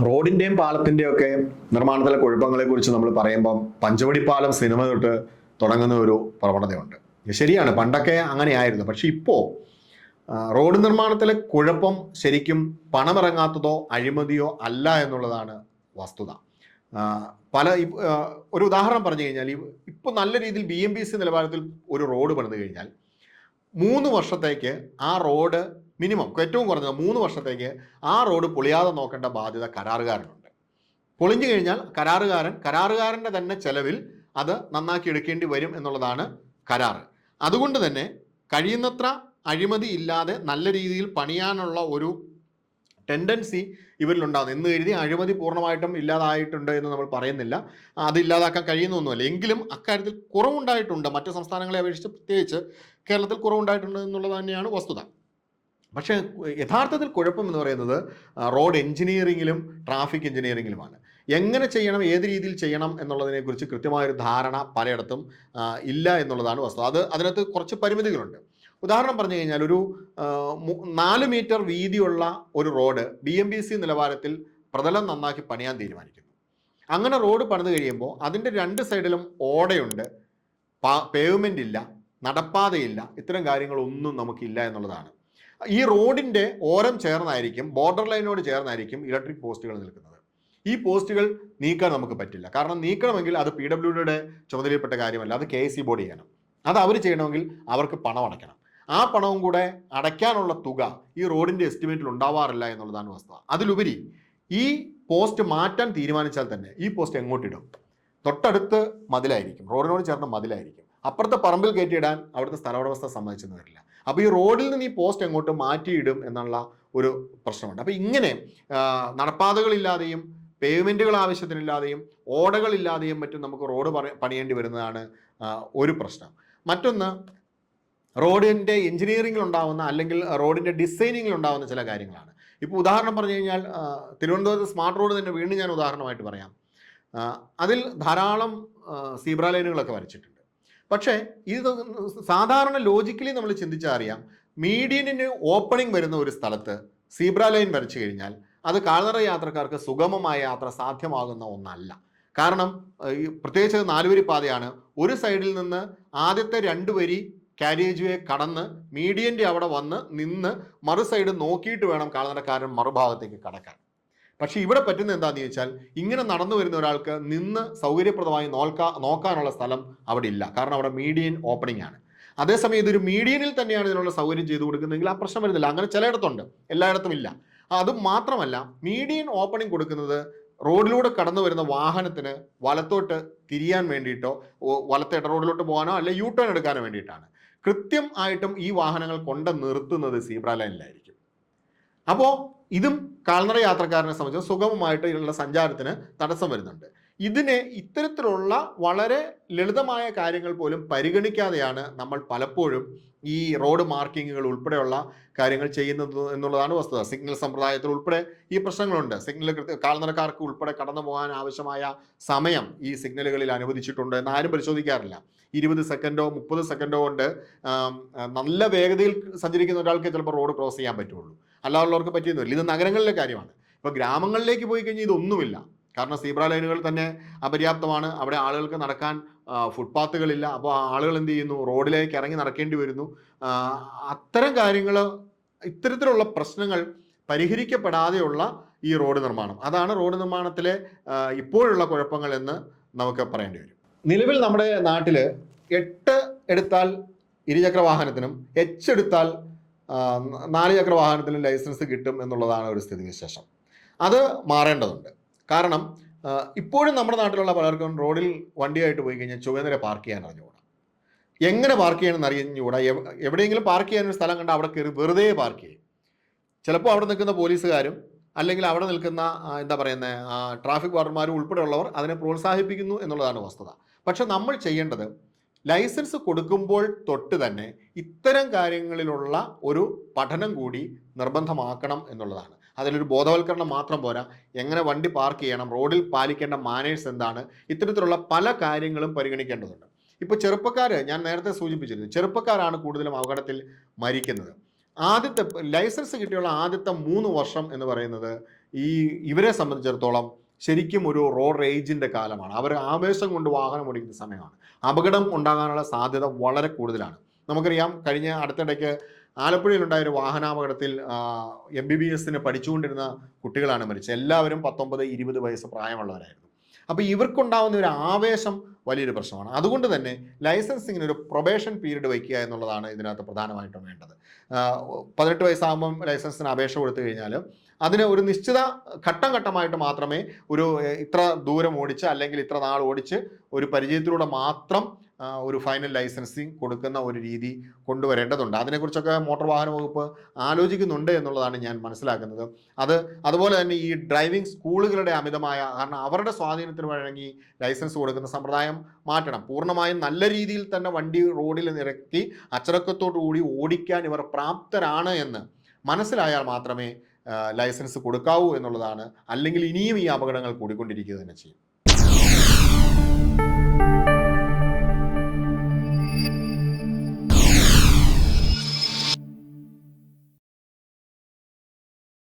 റോഡിന്റെയും പാലത്തിന്റെയും ഒക്കെ നിർമ്മാണത്തിലെ കുഴപ്പങ്ങളെ കുറിച്ച് നമ്മൾ പറയുമ്പം പഞ്ചവടി പാലം സിനിമ തൊട്ട് തുടങ്ങുന്ന ഒരു പ്രവണതയുണ്ട്. ശരിയാണ്, പണ്ടൊക്കെ അങ്ങനെയായിരുന്നു. പക്ഷെ ഇപ്പോൾ റോഡ് നിർമ്മാണത്തിലെ കുഴപ്പം ശരിക്കും പണമിറങ്ങാത്തതോ അഴിമതിയോ അല്ല എന്നുള്ളതാണ് വസ്തുത. ഒരു ഉദാഹരണം പറഞ്ഞു കഴിഞ്ഞാൽ, ഇപ്പോൾ നല്ല രീതിയിൽ BMBC നിലവാരത്തിൽ ഒരു റോഡ് പണിത് കഴിഞ്ഞാൽ 3 വർഷത്തേക്ക് ആ റോഡ് മിനിമം ഏറ്റവും കുറഞ്ഞത് 3 വർഷത്തേക്ക് ആ റോഡ് പൊളിയാതെ നോക്കേണ്ട ബാധ്യത കരാറുകാരനുണ്ട്. പൊളിഞ്ഞു കഴിഞ്ഞാൽ കരാറുകാരൻ്റെ തന്നെ ചെലവിൽ അത് നന്നാക്കി എടുക്കേണ്ടി വരും എന്നുള്ളതാണ് കരാറ്. അതുകൊണ്ട് തന്നെ കഴിയുന്നത്ര അഴിമതി ഇല്ലാതെ നല്ല രീതിയിൽ പണിയാനുള്ള ഒരു ടെൻഡൻസി ഇവരിലുണ്ടാകുന്നു. എന്ന് കരുതി അഴിമതി പൂർണ്ണമായിട്ടും ഇല്ലാതായിട്ടുണ്ട് എന്ന് നമ്മൾ പറയുന്നില്ല, അത് ഇല്ലാതാക്കാൻ കഴിയുന്നൊന്നുമല്ല. എങ്കിലും അക്കാര്യത്തിൽ കുറവുണ്ടായിട്ടുണ്ട്. മറ്റു സംസ്ഥാനങ്ങളെ അപേക്ഷിച്ച് പ്രത്യേകിച്ച് കേരളത്തിൽ കുറവുണ്ടായിട്ടുണ്ട് എന്നുള്ളത് തന്നെയാണ് വസ്തുത. പക്ഷേ യഥാർത്ഥത്തിൽ കുഴപ്പം എന്ന് പറയുന്നത് റോഡ് എഞ്ചിനീയറിങ്ങിലും ട്രാഫിക് എഞ്ചിനീയറിങ്ങിലുമാണ്. എങ്ങനെ ചെയ്യണം, ഏത് രീതിയിൽ ചെയ്യണം എന്നുള്ളതിനെക്കുറിച്ച് കൃത്യമായൊരു ധാരണ പലയിടത്തും ഇല്ല എന്നുള്ളതാണ് വസ്തുത. അതിനകത്ത് കുറച്ച് പരിമിതികളുണ്ട്. ഉദാഹരണം പറഞ്ഞു കഴിഞ്ഞാൽ, ഒരു 4 മീറ്റർ വീതിയുള്ള ഒരു റോഡ് BMBC നിലവാരത്തിൽ പ്രതലം നന്നാക്കി പണിയാൻ തീരുമാനിക്കുന്നു. അങ്ങനെ റോഡ് പണിത് കഴിയുമ്പോൾ അതിൻ്റെ 2 സൈഡിലും ഓടയുണ്ട്, പേവ്മെൻ്റ് ഇല്ല, നടപ്പാതയില്ല, ഇത്തരം കാര്യങ്ങളൊന്നും നമുക്കില്ല എന്നുള്ളതാണ്. ഈ റോഡിൻ്റെ ഓരം ചേർന്നായിരിക്കും, ബോർഡർ ലൈനോട് ചേർന്നായിരിക്കും ഇലക്ട്രിക് പോസ്റ്റുകൾ നിൽക്കുന്നത്. ഈ പോസ്റ്റുകൾ നീക്കാൻ നമുക്ക് പറ്റില്ല. കാരണം നീക്കണമെങ്കിൽ അത് PWDയുടെ ചുമതലയിൽപ്പെട്ട കാര്യമല്ല, അത് KSE ബോർഡ് ചെയ്യണം. അത് അവർ ചെയ്യണമെങ്കിൽ അവർക്ക് പണം അടയ്ക്കണം. ആ പണവും കൂടെ അടയ്ക്കാനുള്ള തുക ഈ റോഡിൻ്റെ എസ്റ്റിമേറ്റിൽ ഉണ്ടാവാറില്ല എന്നുള്ളതാണ് വസ്തുത. അതിലുപരി ഈ പോസ്റ്റ് മാറ്റാൻ തീരുമാനിച്ചാൽ തന്നെ ഈ പോസ്റ്റ് എങ്ങോട്ടിടും? തൊട്ടടുത്ത് മതിലായിരിക്കും, റോഡിനോട് ചേർന്ന മതിലായിരിക്കും. അപ്പുറത്തെ പറമ്പിൽ കയറ്റിയിടാൻ അവിടുത്തെ സ്ഥലമുടമസ്ഥ സമ്മതിച്ചെന്ന് വരില്ല. അപ്പോൾ ഈ റോഡിൽ നിന്ന് ഈ പോസ്റ്റ് എങ്ങോട്ട് മാറ്റിയിടും എന്നുള്ള ഒരു പ്രശ്നമുണ്ട്. അപ്പോൾ ഇങ്ങനെ നടപ്പാതകളില്ലാതെയും പേയ്മെൻറ്റുകൾ ആവശ്യത്തിനില്ലാതെയും ഓടകളില്ലാതെയും മറ്റും നമുക്ക് റോഡ് പണിയേണ്ടി വരുന്നതാണ് ഒരു പ്രശ്നം. മറ്റൊന്ന്, റോഡിൻ്റെ എഞ്ചിനീയറിംഗിൽ ഉണ്ടാകുന്ന അല്ലെങ്കിൽ റോഡിൻ്റെ ഡിസൈനിങ്ങിൽ ഉണ്ടാകുന്ന ചില കാര്യങ്ങളാണ്. ഇപ്പോൾ ഉദാഹരണം പറഞ്ഞു കഴിഞ്ഞാൽ, തിരുവനന്തപുരത്ത് സ്മാർട്ട് റോഡ് തന്നെ വീണ്ടും ഞാൻ ഉദാഹരണമായിട്ട് പറയാം. അതിൽ ധാരാളം സീബ്ര ലൈനുകളൊക്കെ വരച്ചിട്ടുണ്ട്. പക്ഷേ ഇത് സാധാരണ ലോജിക്കലി നമ്മൾ ചിന്തിച്ചാൽ അറിയാം, മീഡിയനിന് ഓപ്പണിംഗ് വരുന്ന ഒരു സ്ഥലത്ത് സീബ്ര ലൈൻ വരച്ചു കഴിഞ്ഞാൽ അത് കാൽനട യാത്രക്കാർക്ക് സുഗമമായ യാത്ര സാധ്യമാകുന്ന ഒന്നല്ല. കാരണം പ്രത്യേകിച്ച് 4 വരി പാതയാണ്. ഒരു സൈഡിൽ നിന്ന് ആദ്യത്തെ 2 വരി കാരിയേജ് വേ കടന്ന് മീഡിയൻ്റെ അവിടെ വന്ന് നിന്ന് മറു സൈഡ് നോക്കിയിട്ട് വേണം കാൽനടക്കാരൻ മറുഭാഗത്തേക്ക് കടക്കാൻ. പക്ഷേ ഇവിടെ പറ്റുന്നത് എന്താണെന്ന് ചോദിച്ചാൽ, ഇങ്ങനെ നടന്നു വരുന്ന ഒരാൾക്ക് നിന്ന് സൗകര്യപ്രദമായി നോക്കാനുള്ള സ്ഥലം അവിടെ ഇല്ല. കാരണം അവിടെ മീഡിയൻ ഓപ്പണിംഗ് ആണ്. അതേസമയം ഇതൊരു മീഡിയനിൽ തന്നെയാണ് ഇതിനുള്ള സൗകര്യം ചെയ്തു കൊടുക്കുന്നതെങ്കിൽ ആ പ്രശ്നം വരുന്നില്ല. അങ്ങനെ ചിലയിടത്തുണ്ട്, എല്ലായിടത്തും ഇല്ല. അതും മാത്രമല്ല, മീഡിയൻ ഓപ്പണിംഗ് കൊടുക്കുന്നത് റോഡിലൂടെ കടന്നു വരുന്ന വാഹനത്തിന് വലത്തോട്ട് തിരിയാൻ വേണ്ടിയിട്ടോ വലത്തെ റോഡിലോട്ട് പോകാനോ അല്ലെ U-ടേൺ എടുക്കാനോ വേണ്ടിയിട്ടാണ്. കൃത്യം ആയിട്ടും ഈ വാഹനങ്ങൾ കൊണ്ട് നിർത്തുന്നത് സീബ്ര ലൈനിലായിരിക്കും. അപ്പോൾ ഇതും കാൽനട യാത്രക്കാരനെ സംബന്ധിച്ച് സുഗമമായിട്ടുള്ള സഞ്ചാരത്തിന് തടസ്സം വരുന്നുണ്ട്. ഇത്തരത്തിലുള്ള വളരെ ലളിതമായ കാര്യങ്ങൾ പോലും പരിഗണിക്കാതെയാണ് നമ്മൾ പലപ്പോഴും ഈ റോഡ് മാർക്കിങ്ങുകൾ ഉൾപ്പെടെയുള്ള കാര്യങ്ങൾ ചെയ്യുന്നത് എന്നുള്ളതാണ് വസ്തുത. സിഗ്നൽ സമ്പ്രദായത്തിൽ ഉൾപ്പെടെ ഈ പ്രശ്നങ്ങളുണ്ട്. കാൽനടക്കാർക്ക് ഉൾപ്പെടെ കടന്നു പോകാൻ ആവശ്യമായ സമയം ഈ സിഗ്നലുകളിൽ അനുവദിച്ചിട്ടുണ്ട് എന്ന് ആരും പരിശോധിക്കാറില്ല. 20 സെക്കൻഡോ 30 സെക്കൻഡോ കൊണ്ട് നല്ല വേഗതയിൽ സഞ്ചരിക്കുന്ന ഒരാൾക്ക് ചിലപ്പോൾ റോഡ് ക്രോസ് ചെയ്യാൻ പറ്റുള്ളൂ, അല്ലാതുള്ളവർക്ക് പറ്റിയൊന്നുമില്ല. ഇത് നഗരങ്ങളിലെ കാര്യമാണ്. ഇപ്പോൾ ഗ്രാമങ്ങളിലേക്ക് പോയി കഴിഞ്ഞാൽ ഇതൊന്നുമില്ല. കാരണം സീബ്ര ലൈനുകൾ തന്നെ അപര്യാപ്തമാണ്. അവിടെ ആളുകൾക്ക് നടക്കാൻ ഫുട്പാത്തുകളില്ല. അപ്പോൾ ആളുകൾ എന്ത് ചെയ്യുന്നു? റോഡിലേക്ക് ഇറങ്ങി നടക്കേണ്ടി വരുന്നു. അത്തരം കാര്യങ്ങൾ, ഇത്തരത്തിലുള്ള പ്രശ്നങ്ങൾ പരിഹരിക്കപ്പെടാതെയുള്ള ഈ റോഡ് നിർമ്മാണം, അതാണ് റോഡ് നിർമ്മാണത്തിലെ ഇപ്പോഴുള്ള കുഴപ്പങ്ങൾ എന്ന് നമുക്ക് പറയേണ്ടി വരും. നിലവിൽ നമ്മുടെ നാട്ടിൽ 8 എടുത്താൽ ഇരുചക്ര വാഹനത്തിനും H എടുത്താൽ 4 ചക്ര വാഹനത്തിനും ലൈസൻസ് കിട്ടും എന്നുള്ളതാണ് ഒരു സ്ഥിതിവിശേഷം. അത് മാറേണ്ടതുണ്ട്. കാരണം ഇപ്പോഴും നമ്മുടെ നാട്ടിലുള്ള പലർക്കും റോഡിൽ വണ്ടിയായിട്ട് പോയി കഴിഞ്ഞാൽ ചുവന്നര പാർക്ക് ചെയ്യാൻ അറിഞ്ഞുകൂടാ. എങ്ങനെ പാർക്ക് ചെയ്യണമെന്ന് അറിഞ്ഞുകൂടാ. എവിടെയെങ്കിലും പാർക്ക് ചെയ്യാനൊരു സ്ഥലം കണ്ടാൽ അവിടെ കയറി വെറുതെ പാർക്ക് ചെയ്യും. ചിലപ്പോൾ അവിടെ നിൽക്കുന്ന പോലീസുകാരും അല്ലെങ്കിൽ അവിടെ നിൽക്കുന്ന ട്രാഫിക് വാർഡന്മാരും ഉൾപ്പെടെയുള്ളവർ അതിനെ പ്രോത്സാഹിപ്പിക്കുന്നു എന്നുള്ളതാണ് വസ്തുത. പക്ഷെ നമ്മൾ ചെയ്യേണ്ടത് ലൈസൻസ് കൊടുക്കുമ്പോൾ തൊട്ട് തന്നെ ഇത്തരം കാര്യങ്ങളിലുള്ള ഒരു പഠനം കൂടി നിർബന്ധമാക്കണം എന്നുള്ളതാണ്. അതിലൊരു ബോധവൽക്കരണം മാത്രം പോരാ, എങ്ങനെ വണ്ടി പാർക്ക് ചെയ്യണം, റോഡിൽ പാലിക്കേണ്ട മാനേഴ്സ് എന്താണ്, ഇത്തരത്തിലുള്ള പല കാര്യങ്ങളും പരിഗണിക്കേണ്ടതുണ്ട്. ഇപ്പോൾ ചെറുപ്പക്കാർ, ഞാൻ നേരത്തെ സൂചിപ്പിച്ചിരുന്നു, ചെറുപ്പക്കാരാണ് കൂടുതലും അപകടത്തിൽ മരിക്കുന്നത്. ലൈസൻസ് കിട്ടിയുള്ള ആദ്യത്തെ 3 വർഷം എന്ന് പറയുന്നത് ഈ ഇവരെ സംബന്ധിച്ചിടത്തോളം ശരിക്കും ഒരു റോഡ് റേജിൻ്റെ കാലമാണ്. അവർ ആവേശം കൊണ്ട് വാഹനം ഓടിക്കുന്ന സമയമാണ്. അപകടം ഉണ്ടാകാനുള്ള സാധ്യത വളരെ കൂടുതലാണ്. നമുക്കറിയാം, കഴിഞ്ഞ അടുത്തിടയ്ക്ക് ആലപ്പുഴയിലുണ്ടായ ഒരു വാഹനാപകടത്തിൽ MBBS പഠിച്ചുകൊണ്ടിരുന്ന കുട്ടികളാണ് മരിച്ചത്. എല്ലാവരും 19-20 വയസ്സ് പ്രായമുള്ളവരായിരുന്നു. അപ്പോൾ ഇവർക്കുണ്ടാകുന്ന ഒരു ആവേശം വലിയൊരു പ്രശ്നമാണ്. അതുകൊണ്ട് തന്നെ ലൈസൻസിങ്ങിന് ഒരു പ്രൊബേഷൻ പീരീഡ് വയ്ക്കുക എന്നുള്ളതാണ് ഇതിനകത്ത് പ്രധാനമായിട്ടും വേണ്ടത്. 18 വയസ്സാകുമ്പം ലൈസൻസിന് അപേക്ഷ കൊടുത്തു കഴിഞ്ഞാൽ അതിന് ഒരു നിശ്ചിത ഘട്ടം ഘട്ടമായിട്ട് മാത്രമേ ഒരു ഇത്ര ദൂരം ഓടിച്ച് അല്ലെങ്കിൽ ഇത്ര നാൾ ഓടിച്ച് ഒരു പരിചയത്തിലൂടെ മാത്രം ഒരു ഫൈനൽ ലൈസൻസിങ് കൊടുക്കുന്ന ഒരു രീതി കൊണ്ടുവരേണ്ടതുണ്ട്. അതിനെക്കുറിച്ചൊക്കെ മോട്ടോർ വാഹന വകുപ്പ് ആലോചിക്കുന്നുണ്ട് എന്നുള്ളതാണ് ഞാൻ മനസ്സിലാക്കുന്നത്. അതുപോലെ തന്നെ ഈ ഡ്രൈവിംഗ് സ്കൂളുകളുടെ അമിതമായ, കാരണം അവരുടെ സ്വാധീനത്തിന് വഴങ്ങി ലൈസൻസ് കൊടുക്കുന്ന സമ്പ്രദായം മാറ്റണം. പൂർണ്ണമായും നല്ല രീതിയിൽ തന്നെ വണ്ടി റോഡിൽ നിരക്കി അച്ചടക്കത്തോടു കൂടി ഓടിക്കാൻ ഇവർ പ്രാപ്തരാണ് എന്ന് മനസ്സിലായാൽ മാത്രമേ ലൈസൻസ് കൊടുക്കാവൂ എന്നുള്ളതാണ്. അല്ലെങ്കിൽ ഇനിയും ഈ അപകടങ്ങൾ കൂടിക്കൊണ്ടിരിക്കുക തന്നെ ചെയ്യും.